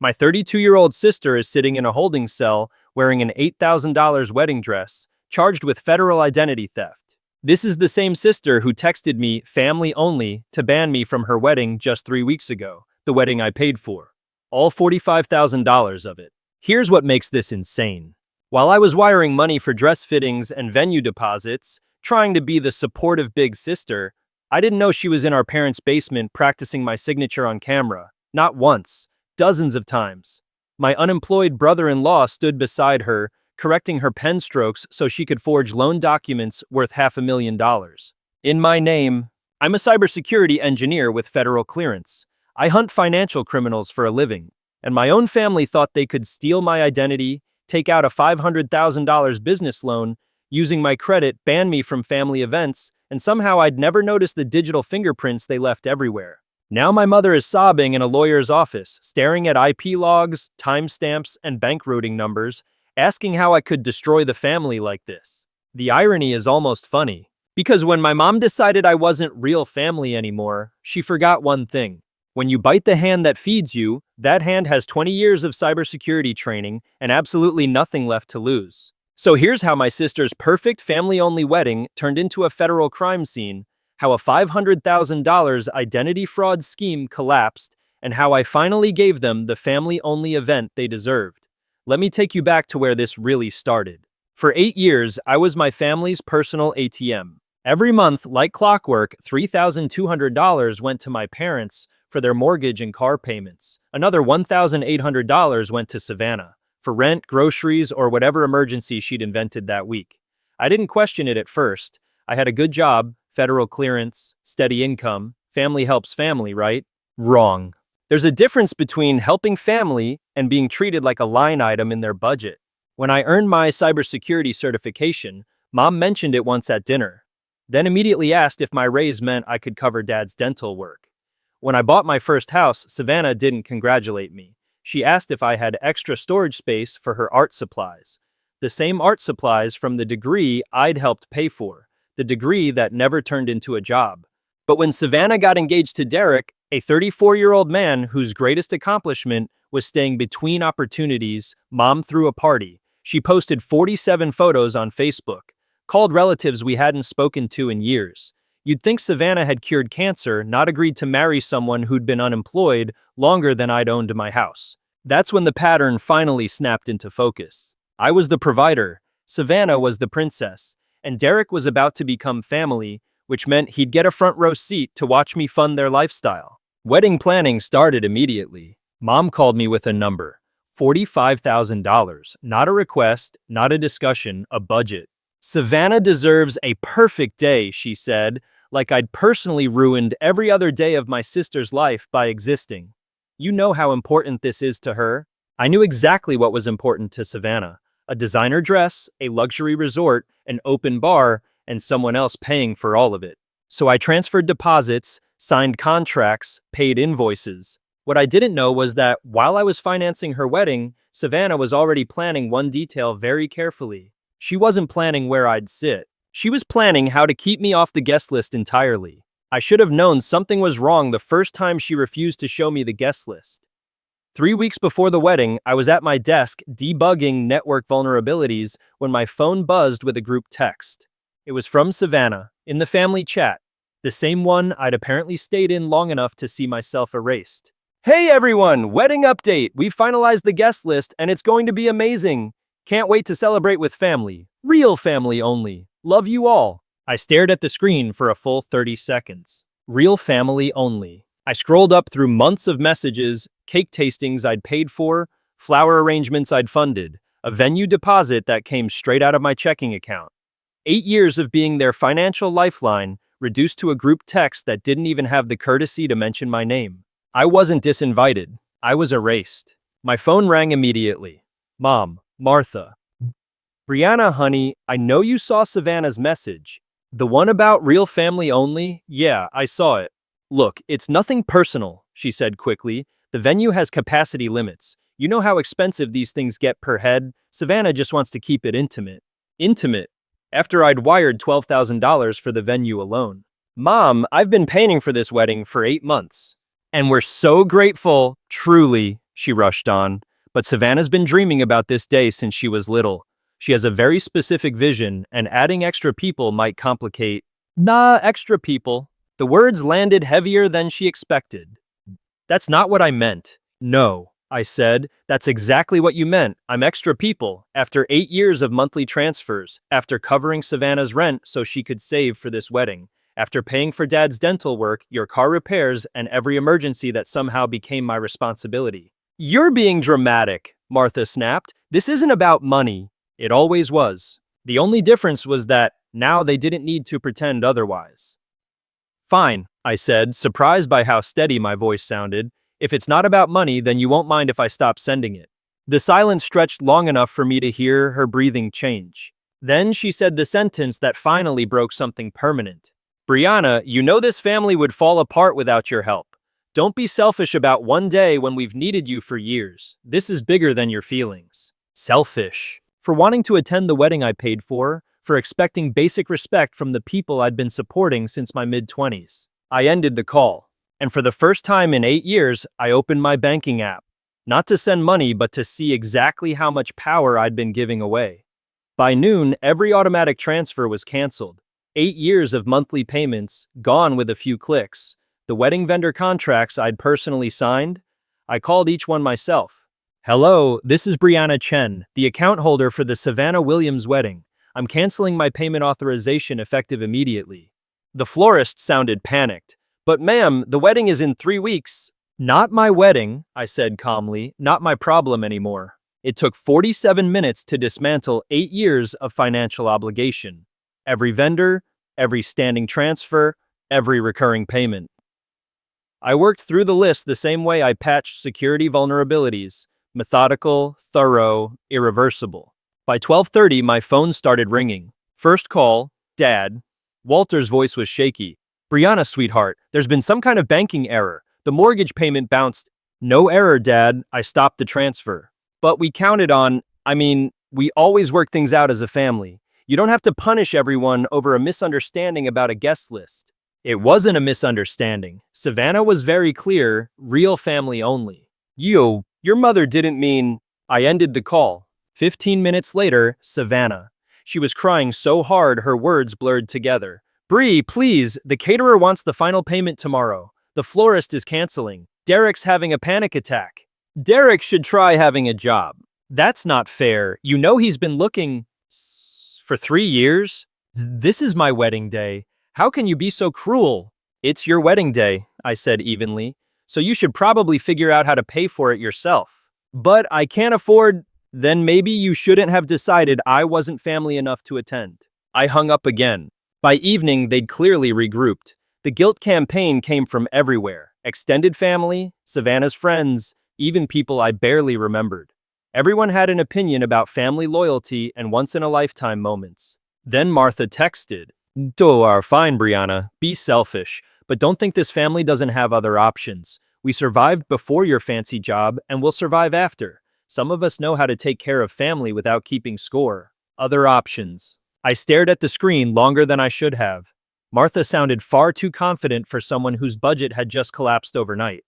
My 32-year-old sister is sitting in a holding cell wearing an $8,000 wedding dress, charged with federal identity theft. This is the same sister who texted me family only to ban me from her wedding just 3 weeks ago, the wedding I paid for. All $45,000 of it. Here's what makes this insane. While I was wiring money for dress fittings and venue deposits, trying to be the supportive big sister, I didn't know she was in our parents' basement practicing my signature on camera. Not once, dozens of times. My unemployed brother-in-law stood beside her, correcting her pen strokes so she could forge loan documents worth $500,000. In my name, I'm a cybersecurity engineer with federal clearance. I hunt financial criminals for a living, and my own family thought they could steal my identity, take out a $500,000 business loan, using my credit, ban me from family events, and somehow I'd never noticed the digital fingerprints they left everywhere. Now my mother is sobbing in a lawyer's office, staring at IP logs, timestamps, and bank routing numbers, asking how I could destroy the family like this. The irony is almost funny, because when my mom decided I wasn't real family anymore, she forgot one thing. When you bite the hand that feeds you, that hand has 20 years of cybersecurity training and absolutely nothing left to lose. So here's how my sister's perfect family-only wedding turned into a federal crime scene, how a $500,000 identity fraud scheme collapsed, and how I finally gave them the family-only event they deserved. Let me take you back to where this really started. For 8 years, I was my family's personal ATM. Every month, like clockwork, $3,200 went to my parents for their mortgage and car payments. Another $1,800 went to Savannah for rent, groceries, or whatever emergency she'd invented that week. I didn't question it at first. I had a good job, federal clearance, steady income. Family helps family, right? Wrong. There's a difference between helping family and being treated like a line item in their budget. When I earned my cybersecurity certification, Mom mentioned it once at dinner, then immediately asked if my raise meant I could cover Dad's dental work. When I bought my first house, Savannah didn't congratulate me. She asked if I had extra storage space for her art supplies. The same art supplies from the degree I'd helped pay for, the degree that never turned into a job. But when Savannah got engaged to Derek, a 34-year-old man whose greatest accomplishment was staying between opportunities, Mom threw a party. She posted 47 photos on Facebook, called relatives we hadn't spoken to in years. You'd think Savannah had cured cancer, not agreed to marry someone who'd been unemployed longer than I'd owned my house. That's when the pattern finally snapped into focus. I was the provider, Savannah was the princess, and Derek was about to become family, which meant he'd get a front row seat to watch me fund their lifestyle. Wedding planning started immediately. Mom called me with a number, $45,000. Not a request, not a discussion, a budget. Savannah deserves a perfect day, she said, like I'd personally ruined every other day of my sister's life by existing. You know how important this is to her. I knew exactly what was important to Savannah. A designer dress, a luxury resort, an open bar, and someone else paying for all of it. So I transferred deposits, signed contracts, paid invoices. What I didn't know was that while I was financing her wedding, Savannah was already planning one detail very carefully. She wasn't planning where I'd sit. She was planning how to keep me off the guest list entirely. I should have known something was wrong the first time she refused to show me the guest list. 3 weeks before the wedding, I was at my desk debugging network vulnerabilities when my phone buzzed with a group text. It was from Savannah, in the family chat, the same one I'd apparently stayed in long enough to see myself erased. Hey everyone, wedding update! We've finalized the guest list and it's going to be amazing. Can't wait to celebrate with family. Real family only. Love you all. I stared at the screen for a full 30 seconds. Real family only. I scrolled up through months of messages, cake tastings I'd paid for, flower arrangements I'd funded, a venue deposit that came straight out of my checking account. 8 years of being their financial lifeline, reduced to a group text that didn't even have the courtesy to mention my name. I wasn't disinvited. I was erased. My phone rang immediately. Mom, Martha. Brianna, honey, I know you saw Savannah's message. The one about real family only? Yeah, I saw it. Look, it's nothing personal, she said quickly. The venue has capacity limits. You know how expensive these things get per head? Savannah just wants to keep it intimate. Intimate? After I'd wired $12,000 for the venue alone. Mom, I've been paying for this wedding for 8 months. And we're so grateful, truly, she rushed on. But Savannah's been dreaming about this day since she was little. She has a very specific vision, and adding extra people might complicate. Nah, extra people. The words landed heavier than she expected. That's not what I meant. No, I said. That's exactly what you meant. I'm extra people. After 8 years of monthly transfers, after covering Savannah's rent so she could save for this wedding, after paying for Dad's dental work, your car repairs, and every emergency that somehow became my responsibility. You're being dramatic, Martha snapped. This isn't about money. It always was. The only difference was that now they didn't need to pretend otherwise. Fine, I said, surprised by how steady my voice sounded. If it's not about money, then you won't mind if I stop sending it. The silence stretched long enough for me to hear her breathing change. Then she said the sentence that finally broke something permanent. Brianna, you know this family would fall apart without your help. Don't be selfish about one day when we've needed you for years. This is bigger than your feelings. Selfish. For wanting to attend the wedding I paid for expecting basic respect from the people I'd been supporting since my mid-20s. I ended the call, and for the first time in 8 years, I opened my banking app. Not to send money, but to see exactly how much power I'd been giving away. By noon, every automatic transfer was canceled. 8 years of monthly payments, gone with a few clicks. The wedding vendor contracts I'd personally signed, I called each one myself. Hello, this is Brianna Chen, the account holder for the Savannah Williams wedding. I'm canceling my payment authorization effective immediately. The florist sounded panicked. But ma'am, the wedding is in 3 weeks. Not my wedding, I said calmly, not my problem anymore. It took 47 minutes to dismantle 8 years of financial obligation. Every vendor, every standing transfer, every recurring payment. I worked through the list the same way I patched security vulnerabilities. Methodical, thorough, irreversible. By 12:30, my phone started ringing. First call, Dad. Walter's voice was shaky. Brianna, sweetheart, there's been some kind of banking error. The mortgage payment bounced. No error, Dad. I stopped the transfer. But we counted on, we always work things out as a family. You don't have to punish everyone over a misunderstanding about a guest list. It wasn't a misunderstanding. Savannah was very clear, real family only. Your mother didn't mean. I ended the call. 15 minutes later, Savannah. She was crying so hard her words blurred together. Bree, please, the caterer wants the final payment tomorrow. The florist is canceling. Derek's having a panic attack. Derek should try having a job. That's not fair. You know he's been looking for 3 years? This is my wedding day. How can you be so cruel? It's your wedding day, I said evenly, so you should probably figure out how to pay for it yourself. But I can't afford. Then maybe you shouldn't have decided I wasn't family enough to attend. I hung up again. By evening, they'd clearly regrouped. The guilt campaign came from everywhere. Extended family, Savannah's friends, even people I barely remembered. Everyone had an opinion about family loyalty and once-in-a-lifetime moments. Then Martha texted, Fine, Brianna, be selfish, but don't think this family doesn't have other options. We survived before your fancy job, and we'll survive after. Some of us know how to take care of family without keeping score. Other options. I stared at the screen longer than I should have. Martha sounded far too confident for someone whose budget had just collapsed overnight.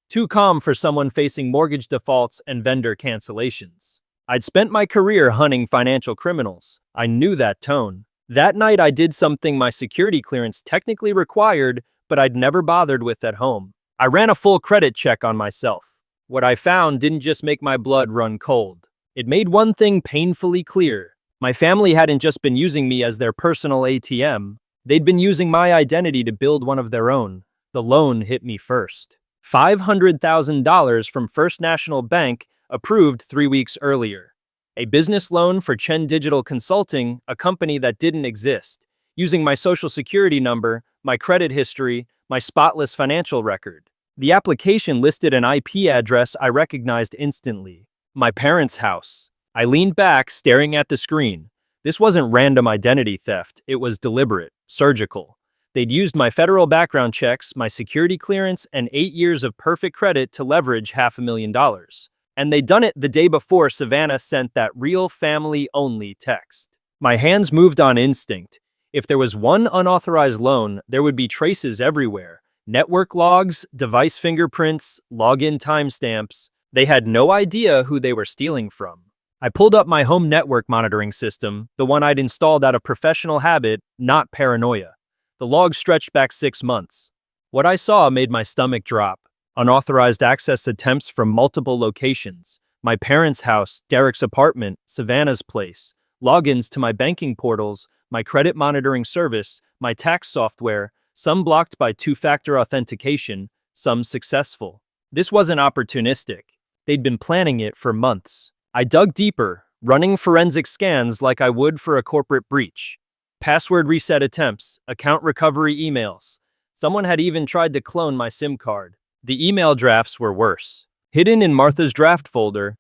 Too calm for someone facing mortgage defaults and vendor cancellations. I'd spent my career hunting financial criminals. I knew that tone. That night I did something my security clearance technically required, but I'd never bothered with at home. I ran a full credit check on myself. What I found didn't just make my blood run cold. It made one thing painfully clear. My family hadn't just been using me as their personal ATM. They'd been using my identity to build one of their own. The loan hit me first. $500,000 from First National Bank, approved 3 weeks earlier. A business loan for Chen Digital Consulting, a company that didn't exist. Using my social security number, my credit history, my spotless financial record. The application listed an IP address I recognized instantly. My parents' house. I leaned back, staring at the screen. This wasn't random identity theft. It was deliberate, surgical. They'd used my federal background checks, my security clearance, and 8 years of perfect credit to leverage $500,000. And they'd done it the day before Savannah sent that real family-only text. My hands moved on instinct. If there was one unauthorized loan, there would be traces everywhere. Network logs, device fingerprints, login timestamps. They had no idea who they were stealing from. I pulled up my home network monitoring system, the one I'd installed out of professional habit, not paranoia. The log stretched back 6 months. What I saw made my stomach drop. Unauthorized access attempts from multiple locations. My parents' house, Derek's apartment, Savannah's place. Logins to my banking portals, my credit monitoring service, my tax software, some blocked by two-factor authentication, some successful. This wasn't opportunistic. They'd been planning it for months. I dug deeper, running forensic scans like I would for a corporate breach. Password reset attempts, account recovery emails. Someone had even tried to clone my SIM card. The email drafts were worse. Hidden in Martha's draft folder,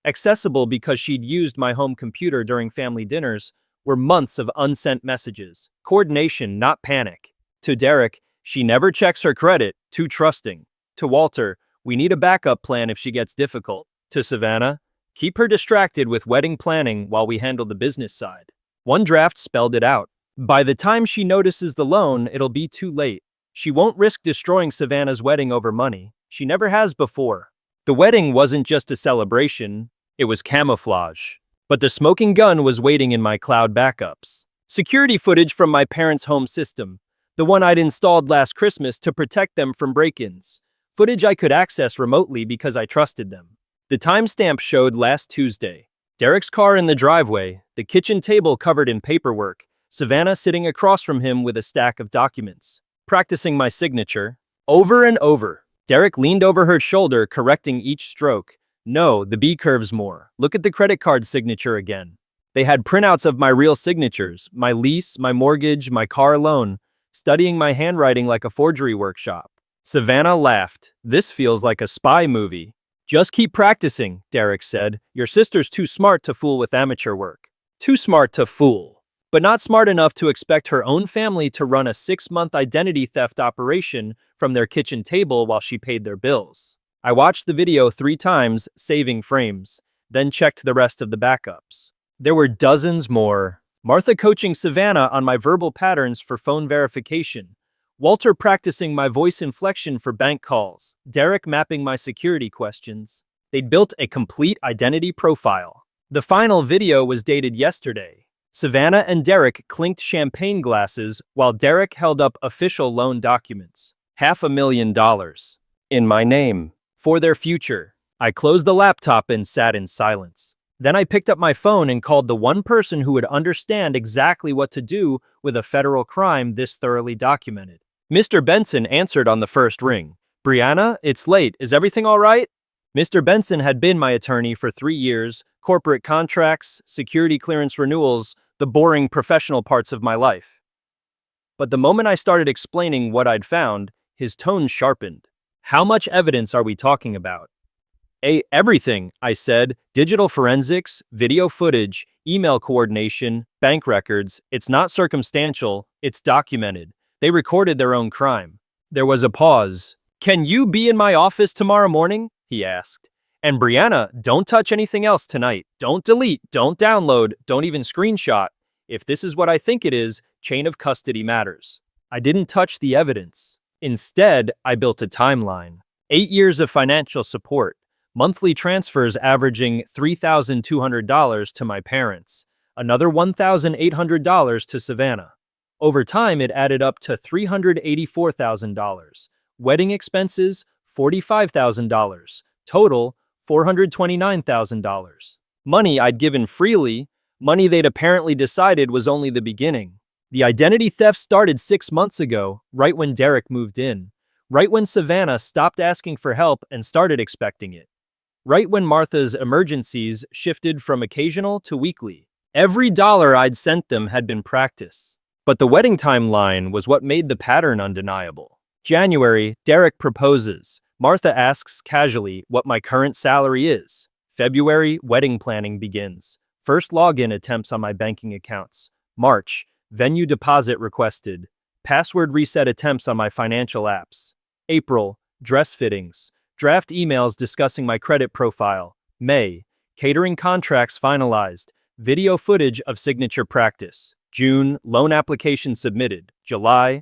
accessible because she'd used my home computer during family dinners, were months of unsent messages. Coordination, not panic. To Derek, she never checks her credit, too trusting. To Walter, we need a backup plan if she gets difficult. To Savannah, keep her distracted with wedding planning while we handle the business side. One draft spelled it out. By the time she notices the loan, it'll be too late. She won't risk destroying Savannah's wedding over money. She never has before. The wedding wasn't just a celebration, it was camouflage. But the smoking gun was waiting in my cloud backups. Security footage from my parents' home system, the one I'd installed last Christmas to protect them from break-ins. Footage I could access remotely because I trusted them. The timestamp showed last Tuesday. Derek's car in the driveway, the kitchen table covered in paperwork, Savannah sitting across from him with a stack of documents. Practicing my signature. Over and over. Derek leaned over her shoulder, correcting each stroke. No, the B curves more. Look at the credit card signature again. They had printouts of my real signatures, my lease, my mortgage, my car loan, studying my handwriting like a forgery workshop. Savannah laughed. This feels like a spy movie. Just keep practicing, Derek said. Your sister's too smart to fool with amateur work. Too smart to fool. But not smart enough to expect her own family to run a 6-month identity theft operation from their kitchen table while she paid their bills. I watched the video 3 times, saving frames, then checked the rest of the backups. There were dozens more. Martha coaching Savannah on my verbal patterns for phone verification. Walter practicing my voice inflection for bank calls. Derek mapping my security questions. They'd built a complete identity profile. The final video was dated yesterday. Savannah and Derek clinked champagne glasses while Derek held up official loan documents. $500,000. In my name. For their future. I closed the laptop and sat in silence. Then I picked up my phone and called the one person who would understand exactly what to do with a federal crime this thoroughly documented. Mr. Benson answered on the first ring. Brianna, it's late. Is everything all right? Mr. Benson had been my attorney for 3 years, corporate contracts, security clearance renewals, the boring professional parts of my life. But the moment I started explaining what I'd found, his tone sharpened. How much evidence are we talking about? Everything, I said. Digital forensics, video footage, email coordination, bank records. It's not circumstantial, it's documented. They recorded their own crime. There was a pause. Can you be in my office tomorrow morning? He asked. And Brianna, don't touch anything else tonight. Don't delete, don't download, don't even screenshot. If this is what I think it is, chain of custody matters. I didn't touch the evidence. Instead, I built a timeline. 8 years of financial support. Monthly transfers averaging $3,200 to my parents. Another $1,800 to Savannah. Over time, it added up to $384,000. Wedding expenses, $45,000. Total, $429,000. Money I'd given freely, money they'd apparently decided was only the beginning. The identity theft started 6 months ago, right when Derek moved in. Right when Savannah stopped asking for help and started expecting it. Right when Martha's emergencies shifted from occasional to weekly. Every dollar I'd sent them had been practice. But the wedding timeline was what made the pattern undeniable. January, Derek proposes. Martha asks casually what my current salary is. February, wedding planning begins. First login attempts on my banking accounts. March, venue deposit requested. Password reset attempts on my financial apps. April, dress fittings. Draft emails discussing my credit profile. May, catering contracts finalized. Video footage of signature practice. June, loan application submitted. July,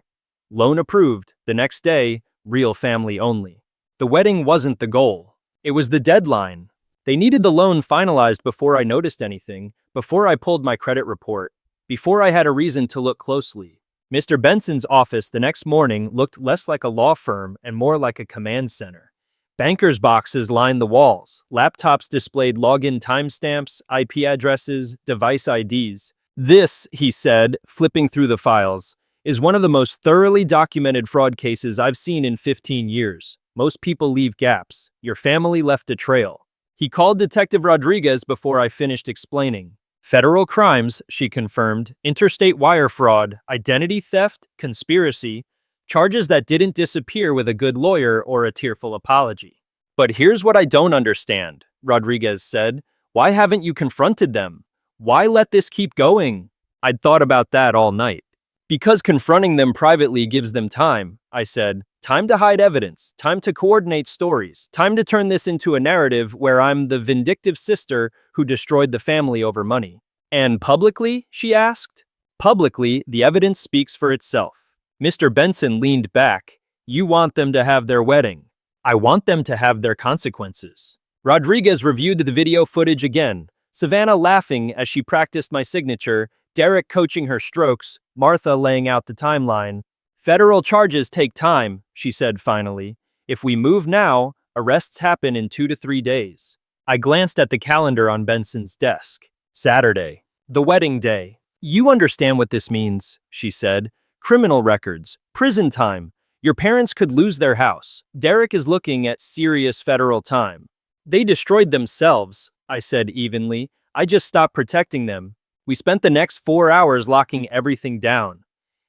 loan approved. The next day, real family only. The wedding wasn't the goal. It was the deadline. They needed the loan finalized before I noticed anything, before I pulled my credit report, before I had a reason to look closely. Mr. Benson's office the next morning looked less like a law firm and more like a command center. Bankers' boxes lined the walls. Laptops displayed login timestamps, IP addresses, device IDs. This, he said, flipping through the files, is one of the most thoroughly documented fraud cases I've seen in 15 years. Most people leave gaps. Your family left a trail. He called Detective Rodriguez before I finished explaining. Federal crimes, she confirmed, interstate wire fraud, identity theft, conspiracy, charges that didn't disappear with a good lawyer or a tearful apology. But here's what I don't understand, Rodriguez said. Why haven't you confronted them? Why let this keep going? I'd thought about that all night. Because confronting them privately gives them time, I said. Time to hide evidence, time to coordinate stories, time to turn this into a narrative where I'm the vindictive sister who destroyed the family over money. And publicly, she asked? Publicly, the evidence speaks for itself. Mr. Benson leaned back. You want them to have their wedding. I want them to have their consequences. Rodriguez reviewed the video footage again, Savannah laughing as she practiced my signature, Derek coaching her strokes, Martha laying out the timeline. Federal charges take time, she said finally. If we move now, arrests happen in 2 to 3 days. I glanced at the calendar on Benson's desk. Saturday. The wedding day. You understand what this means, she said. Criminal records, prison time. Your parents could lose their house. Derek is looking at serious federal time. They destroyed themselves, I said evenly. I just stopped protecting them. We spent the next 4 hours locking everything down.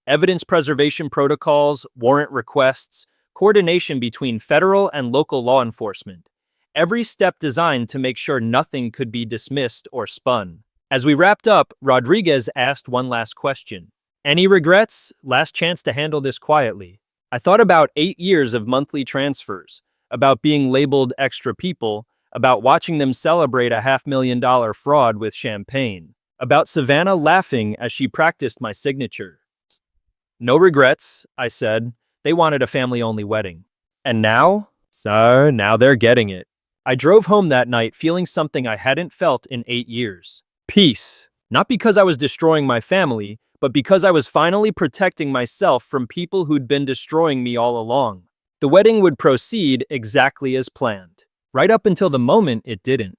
Evidence preservation protocols, warrant requests, coordination between federal and local law enforcement. Every step designed to make sure nothing could be dismissed or spun. As we wrapped up, Rodriguez asked one last question. Any regrets? Last chance to handle this quietly. I thought about 8 years of monthly transfers, about being labeled extra people, about watching them celebrate a $500,000 fraud with champagne, about Savannah laughing as she practiced my signature. No regrets, I said. They wanted a family-only wedding. And now? So, now they're getting it. I drove home that night feeling something I hadn't felt in 8 years. Peace. Not because I was destroying my family, but because I was finally protecting myself from people who'd been destroying me all along. The wedding would proceed exactly as planned, right up until the moment it didn't.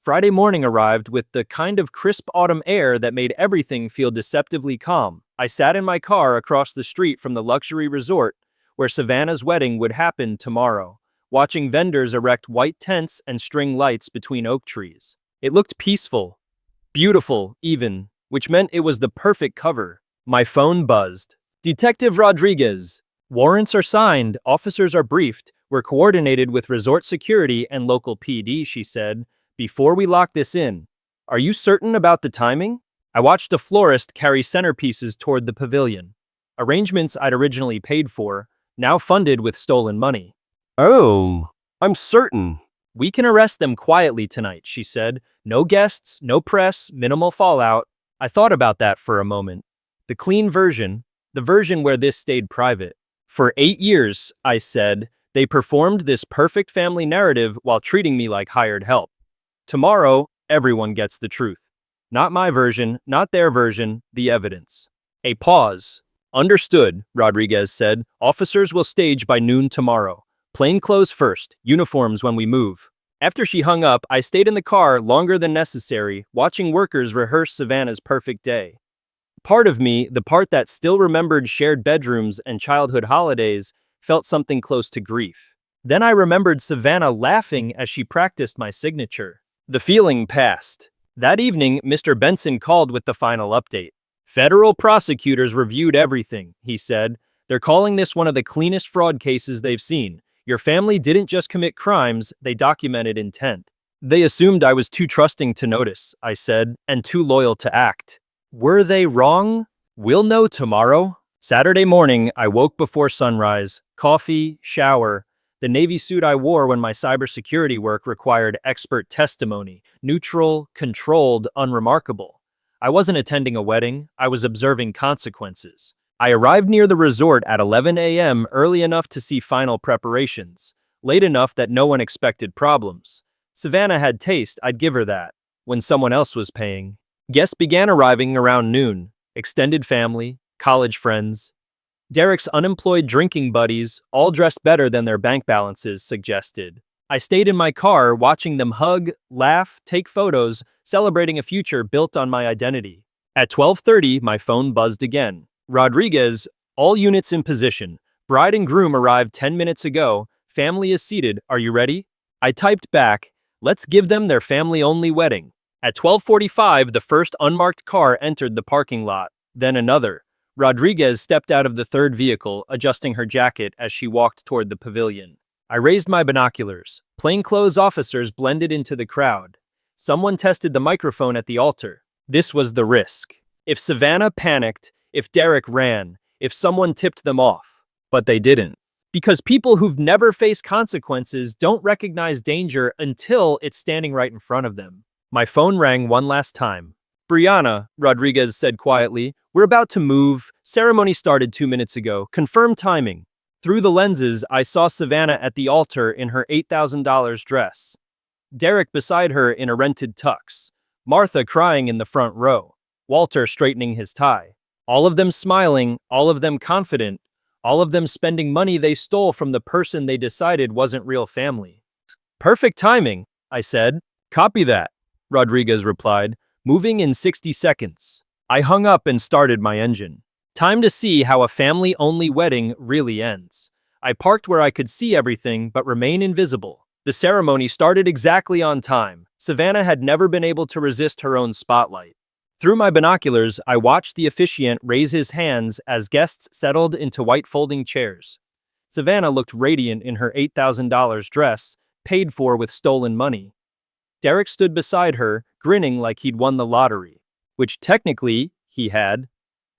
Friday morning arrived with the kind of crisp autumn air that made everything feel deceptively calm. I sat in my car across the street from the luxury resort where Savannah's wedding would happen tomorrow, watching vendors erect white tents and string lights between oak trees. It looked peaceful, beautiful even, which meant it was the perfect cover. My phone buzzed. Detective Rodriguez. Warrants are signed, officers are briefed, we're coordinated with resort security and local PD, she said. Before we lock this in, are you certain about the timing? I watched a florist carry centerpieces toward the pavilion. Arrangements I'd originally paid for, now funded with stolen money. Oh, I'm certain. We can arrest them quietly tonight, she said. No guests, no press, minimal fallout. I thought about that for a moment. The clean version, the version where this stayed private. For 8 years, I said, they performed this perfect family narrative while treating me like hired help. Tomorrow, everyone gets the truth. Not my version, not their version, the evidence. A pause. Understood, Rodriguez said. Officers will stage by noon tomorrow. Plain clothes first, uniforms when we move. After she hung up, I stayed in the car longer than necessary, watching workers rehearse Savannah's perfect day. Part of me, the part that still remembered shared bedrooms and childhood holidays, felt something close to grief. Then I remembered Savannah laughing as she practiced my signature. The feeling passed. That evening, Mr. Benson called with the final update. Federal prosecutors reviewed everything, he said. They're calling this one of the cleanest fraud cases they've seen. Your family didn't just commit crimes, they documented intent. They assumed I was too trusting to notice, I said, and too loyal to act. Were they wrong? We'll know tomorrow. Saturday morning, I woke before sunrise. Coffee, shower. The Navy suit I wore when my cybersecurity work required expert testimony. Neutral, controlled, unremarkable. I wasn't attending a wedding, I was observing consequences. I arrived near the resort at 11 a.m. early enough to see final preparations. late enough that no one expected problems. Savannah had taste, I'd give her that, when someone else was paying. Guests began arriving around noon. Extended family, college friends. Derek's unemployed drinking buddies, all dressed better than their bank balances suggested. I stayed in my car watching them hug, laugh, take photos, celebrating a future built on my identity. At 12:30, my phone buzzed again. Rodriguez, all units in position. Bride and groom arrived 10 minutes ago. Family is seated. Are you ready? I typed back, let's give them their family-only wedding. At 12:45, the first unmarked car entered the parking lot. Then another. Rodriguez stepped out of the third vehicle, adjusting her jacket as she walked toward the pavilion. I raised my binoculars. Plainclothes officers blended into the crowd. Someone tested the microphone at the altar. This was the risk. If Savannah panicked, if Derek ran, if someone tipped them off. But they didn't. Because people who've never faced consequences don't recognize danger until it's standing right in front of them. My phone rang one last time. Brianna, Rodriguez said quietly, we're about to move. Ceremony started 2 minutes ago. Confirm timing. Through the lenses, I saw Savannah at the altar in her $8,000 dress. Derek beside her in a rented tux. Martha crying in the front row. Walter straightening his tie. All of them smiling, all of them confident, all of them spending money they stole from the person they decided wasn't real family. Perfect timing, I said. Copy that, Rodriguez replied, moving in 60 seconds. I hung up and started my engine. Time to see how a family-only wedding really ends. I parked where I could see everything but remain invisible. The ceremony started exactly on time. Savannah had never been able to resist her own spotlight. Through my binoculars, I watched the officiant raise his hands as guests settled into white folding chairs. Savannah looked radiant in her $8,000 dress, paid for with stolen money. Derek stood beside her, grinning like he'd won the lottery, which technically he had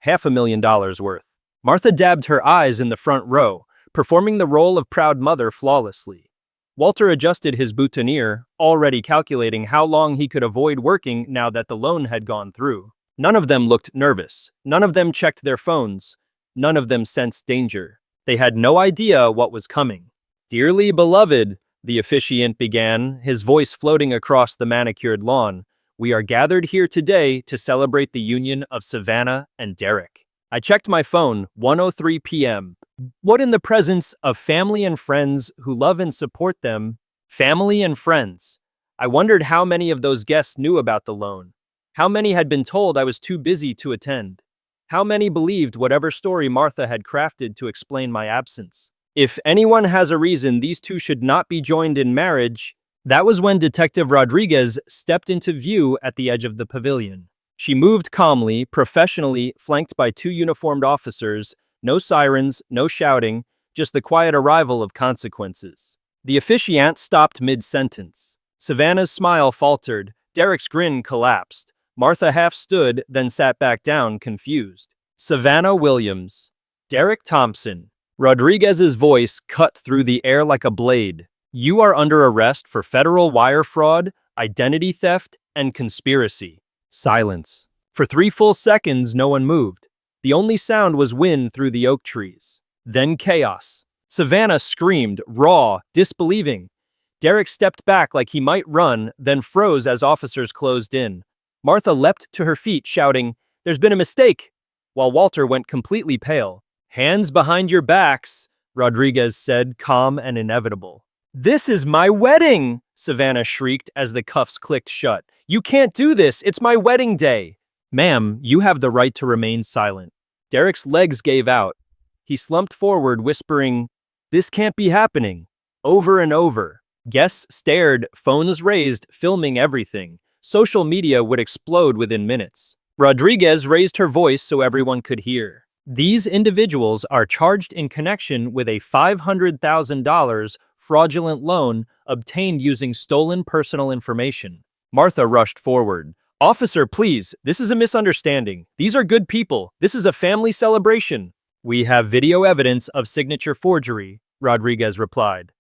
$500,000 worth. Martha dabbed her eyes in the front row, performing the role of proud mother flawlessly. Walter adjusted his boutonniere, already calculating how long he could avoid working now that the loan had gone through. None of them looked nervous. None of them checked their phones. None of them sensed danger. They had no idea what was coming. Dearly beloved, the officiant began, his voice floating across the manicured lawn, we are gathered here today to celebrate the union of Savannah and Derek. I checked my phone, 1:03 p.m. What in the presence of family and friends who love and support them? Family and friends. I wondered how many of those guests knew about the loan. How many had been told I was too busy to attend? How many believed whatever story Martha had crafted to explain my absence? If anyone has a reason these two should not be joined in marriage, that was when Detective Rodriguez stepped into view at the edge of the pavilion. She moved calmly, professionally, flanked by 2 uniformed officers. No sirens, no shouting, just the quiet arrival of consequences. The officiant stopped mid-sentence. Savannah's smile faltered. Derek's grin collapsed. Martha half stood, then sat back down, confused. Savannah Williams. Derek Thompson. Rodriguez's voice cut through the air like a blade. You are under arrest for federal wire fraud, identity theft, and conspiracy. Silence. For 3 full seconds, no one moved. The only sound was wind through the oak trees. Then chaos. Savannah screamed, raw, disbelieving. Derek stepped back like he might run, then froze as officers closed in. Martha leapt to her feet, shouting, "There's been a mistake!" While Walter went completely pale. "Hands behind your backs," Rodriguez said, calm and inevitable. "This is my wedding!" Savannah shrieked as the cuffs clicked shut. "You can't do this! It's my wedding day!" "Ma'am, you have the right to remain silent." Derek's legs gave out. He slumped forward, whispering, "This can't be happening." Over and over. Guests stared, phones raised, filming everything. Social media would explode within minutes. Rodriguez raised her voice so everyone could hear. These individuals are charged in connection with a $500,000 fraudulent loan obtained using stolen personal information. Martha rushed forward. "Officer, please, this is a misunderstanding. These are good people. This is a family celebration." "We have video evidence of signature forgery," Rodriguez replied.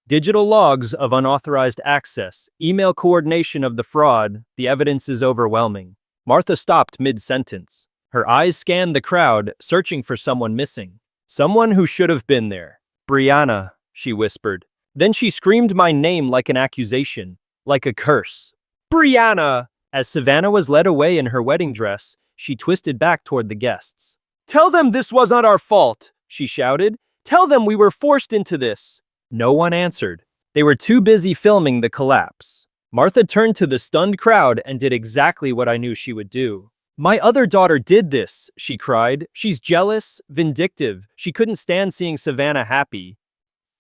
"Digital logs of unauthorized access, email coordination of the fraud. The evidence is overwhelming." Martha stopped mid-sentence. Her eyes scanned the crowd, searching for someone missing. Someone who should have been there. "Brianna," she whispered. Then she screamed my name like an accusation, like a curse. Brianna! As Savannah was led away in her wedding dress, she twisted back toward the guests. Tell them this was not our fault, she shouted. Tell them we were forced into this. No one answered. They were too busy filming the collapse. Martha turned to the stunned crowd and did exactly what I knew she would do. My other daughter did this, she cried. She's jealous, vindictive. She couldn't stand seeing Savannah happy.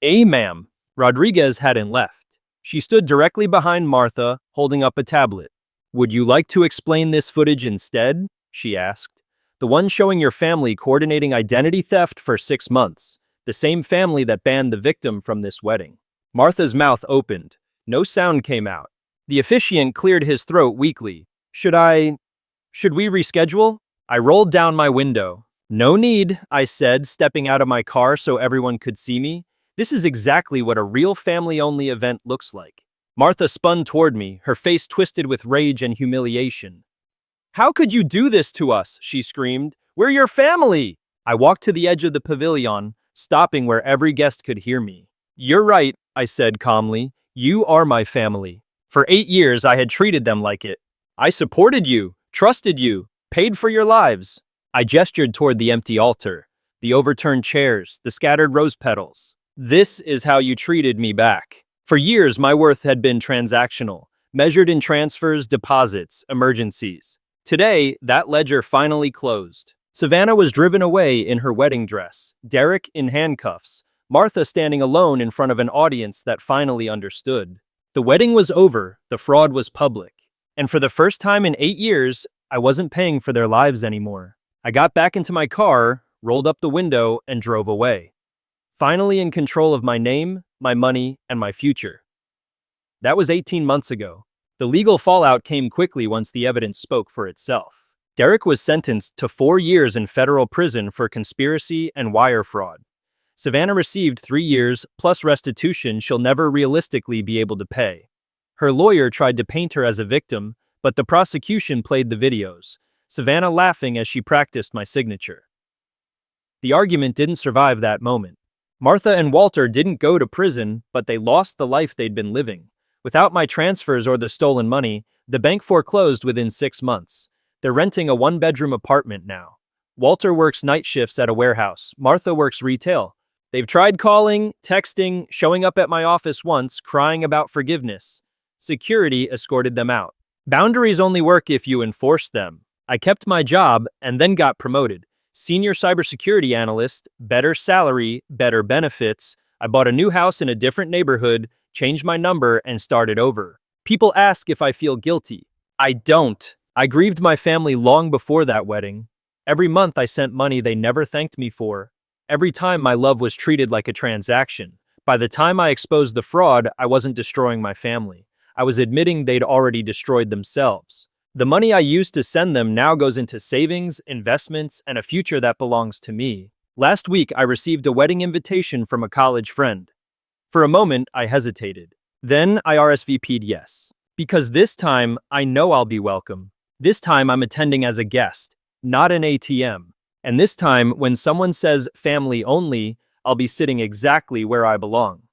Ma'am. Rodriguez hadn't left. She stood directly behind Martha, holding up a tablet. Would you like to explain this footage instead? She asked. The one showing your family coordinating identity theft for 6 months. The same family that banned the victim from this wedding. Martha's mouth opened. No sound came out. The officiant cleared his throat weakly. Should we reschedule? I rolled down my window. No need, I said, stepping out of my car so everyone could see me. This is exactly what a real family-only event looks like. Martha spun toward me, her face twisted with rage and humiliation. How could you do this to us? She screamed. We're your family! I walked to the edge of the pavilion, stopping where every guest could hear me. You're right, I said calmly. You are my family. For 8 years, I had treated them like it. I supported you, trusted you, paid for your lives. I gestured toward the empty altar, the overturned chairs, the scattered rose petals. This is how you treated me back. For years, my worth had been transactional, measured in transfers, deposits, emergencies. Today, that ledger finally closed. Savannah was driven away in her wedding dress, Derek in handcuffs, Martha standing alone in front of an audience that finally understood. The wedding was over, the fraud was public. And for the first time in 8 years, I wasn't paying for their lives anymore. I got back into my car, rolled up the window, and drove away. Finally in control of my name, my money, and my future. That was 18 months ago. The legal fallout came quickly once the evidence spoke for itself. Derek was sentenced to 4 years in federal prison for conspiracy and wire fraud. Savannah received 3 years plus restitution she'll never realistically be able to pay. Her lawyer tried to paint her as a victim, but the prosecution played the videos, Savannah laughing as she practiced my signature. The argument didn't survive that moment. Martha and Walter didn't go to prison, but they lost the life they'd been living. Without my transfers or the stolen money, the bank foreclosed within 6 months. They're renting a 1-bedroom apartment now. Walter works night shifts at a warehouse. Martha works retail. They've tried calling, texting, showing up at my office once, crying about forgiveness. Security escorted them out. Boundaries only work if you enforce them. I kept my job and then got promoted. Senior cybersecurity analyst, better salary, better benefits. I bought a new house in a different neighborhood, changed my number, and started over. People ask if I feel guilty. I don't. I grieved my family long before that wedding. Every month I sent money they never thanked me for. Every time my love was treated like a transaction. By the time I exposed the fraud, I wasn't destroying my family. I was admitting they'd already destroyed themselves. The money I used to send them now goes into savings, investments, and a future that belongs to me. Last week, I received a wedding invitation from a college friend. For a moment, I hesitated. Then I RSVP'd yes. Because this time, I know I'll be welcome. This time, I'm attending as a guest, not an ATM. And this time, when someone says family only, I'll be sitting exactly where I belong.